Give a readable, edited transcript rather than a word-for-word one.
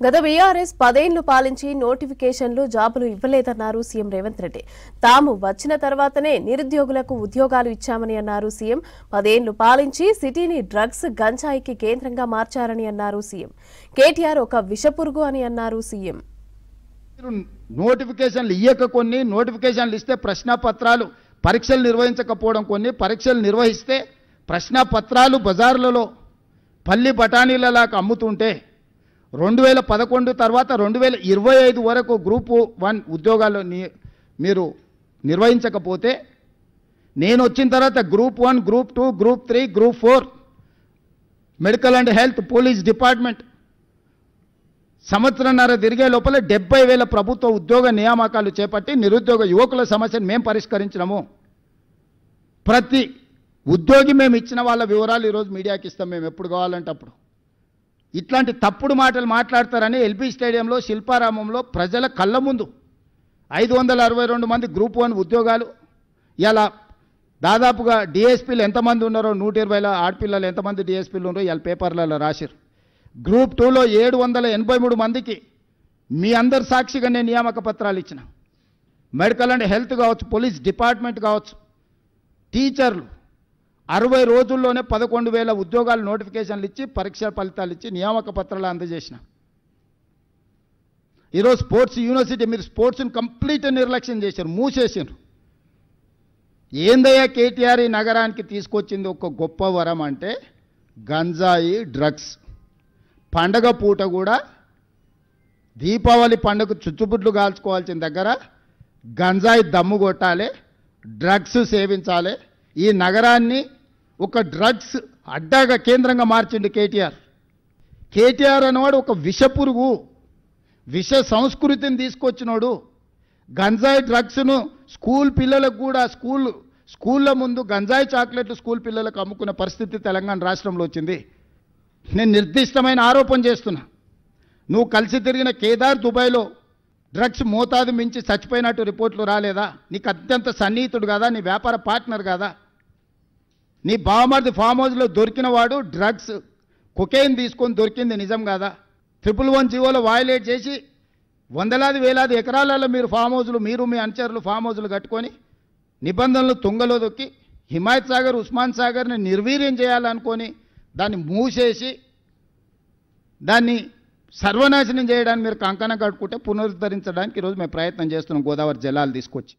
గత బీఆర్ఎస్ 10 ఏళ్లు పాలించి నోటిఫికేషన్లు జాబులు ఇవ్వలేదన్నారు సీఎం రేవంత్ రెడ్డి. తాము వచ్చిన తర్వాతనే నిరుద్యోగులకు ఉద్యోగాలు ఇచ్చామని అన్నారు సీఎం. 10 ఏళ్లు పాలించి సిటీని డ్రగ్స్, గంజాయికి కేంద్రంగా మార్చారని అన్నారు సీఎం. కేటీఆర్ ఒక విషపురుగు అని అన్నారు సీఎం. నోటిఫికేషన్లు ఇయ్యక కొన్ని, నోటిఫికేషన్లు ఇస్తే ప్రశ్నపత్రాలు పరీక్షలు నిర్వహించకపోవడం కొన్ని, పరీక్షలు నిర్వహిస్తే ప్రశ్నపత్రాలు బజార్లలో పల్లి బఠానీలలాగా అమ్ముతుంటే 2011 తర్వాత 2025 వరకు గ్రూప్ 1 ఉద్యోగాలు మీరు నిర్వహించకపోతే నేను వచ్చిన తర్వాత group 1, group 2, group 3, group 4 medical and health, police department సంవత్సరంన్నర తిరిగే లోపల 70,000 ప్రభుత్వ ఉద్యోగ నియామకాలు చేపట్టి నిరుద్యోగ యువకుల సమస్యను మేము పరిష్కరించినాము. ప్రతి ఉద్యోగి మేము ఇచ్చిన వాళ్ళ వివరాలు ఈరోజు మీడియాకి ఇస్తాం, మేము ఎప్పుడు కావాలంటే అప్పుడు. ఇట్లాంటి తప్పుడు మాటలు మాట్లాడతారని ఎల్బీ స్టేడియంలో, శిల్పారామంలో ప్రజల కళ్ళ ముందు 562 మంది గ్రూప్ 1 ఉద్యోగాలు, ఇలా దాదాపుగా డిఎస్పీలు ఎంతమంది ఉన్నారో 120 ఆడపిల్లలు ఎంతమంది డిఎస్పీలు ఉన్నారో ఇలా పేపర్లలో రాశారు. గ్రూప్ 2లో 783 మందికి మీ అందరి సాక్షిగా నేను నియామక పత్రాలు ఇచ్చిన. మెడికల్ అండ్ హెల్త్ కావచ్చు, పోలీస్ డిపార్ట్మెంట్ కావచ్చు, టీచర్లు 60 రోజుల్లోనే 11,000 ఉద్యోగాలు నోటిఫికేషన్లు ఇచ్చి పరీక్ష ఫలితాలు ఇచ్చి నియామక పత్రాలు అందజేసిన. ఈరోజు స్పోర్ట్స్ యూనివర్సిటీ మీరు స్పోర్ట్స్ని కంప్లీట్ నిర్లక్ష్యం చేశారు, మూసేసారు. ఏందయ్యా కేటీఆర్ ఈ నగరానికి తీసుకొచ్చింది ఒక గొప్ప వరం అంటే గంజాయి, డ్రగ్స్. పండగ పూట కూడా దీపావళి పండుగ చుచ్చుబుడ్లు కాల్చుకోవాల్సిన దగ్గర గంజాయి దమ్ము కొట్టాలి, డ్రగ్స్ సేవించాలి. ఈ నగరాన్ని ఒక డ్రగ్స్ అడ్డాగా కేంద్రంగా మార్చిండు కేటీఆర్. కేటీఆర్ అనేవాడు ఒక విషపురుగు, విష సంస్కృతిని తీసుకొచ్చినోడు. గంజాయి డ్రగ్స్ను స్కూల్ పిల్లలకు కూడా స్కూళ్ళ ముందు గంజాయి చాక్లెట్లు స్కూల్ పిల్లలకు అమ్ముకునే పరిస్థితి తెలంగాణ రాష్ట్రంలో వచ్చింది. నేను నిర్దిష్టమైన ఆరోపణ చేస్తున్నా. నువ్వు కలిసి తిరిగిన కేదార్ దుబాయ్లో డ్రగ్స్ మోతాదు మించి చచ్చిపోయినట్టు రిపోర్ట్లు రాలేదా? నీకు అత్యంత సన్నిహితుడు కదా, నీ వ్యాపార పార్ట్నర్ కదా. నీ బావమరిది ఫామ్ హౌస్లో దొరికిన వాడు డ్రగ్స్ కొకైన్ తీసుకొని దొరికింది నిజం కదా. 111 జీవోలో వయలేట్ చేసి వందలాది వేలాది ఎకరాలలో మీరు ఫామ్ హౌస్లు, మీరు మీ అనుచరులు ఫామ్ హౌస్లు కట్టుకొని నిబంధనలు తుంగలో దొక్కి హిమాయత్ సాగర్, ఉస్మాన్ సాగర్ని నిర్వీర్యం చేయాలనుకొని దాన్ని మూసేసి దాన్ని సర్వనాశనం చేయడానికి మీరు కంకణం కట్టుకుంటే పునరుద్ధరించడానికి ఈరోజు మేము ప్రయత్నం చేస్తున్నాం గోదావరి జలాలు తీసుకొచ్చి.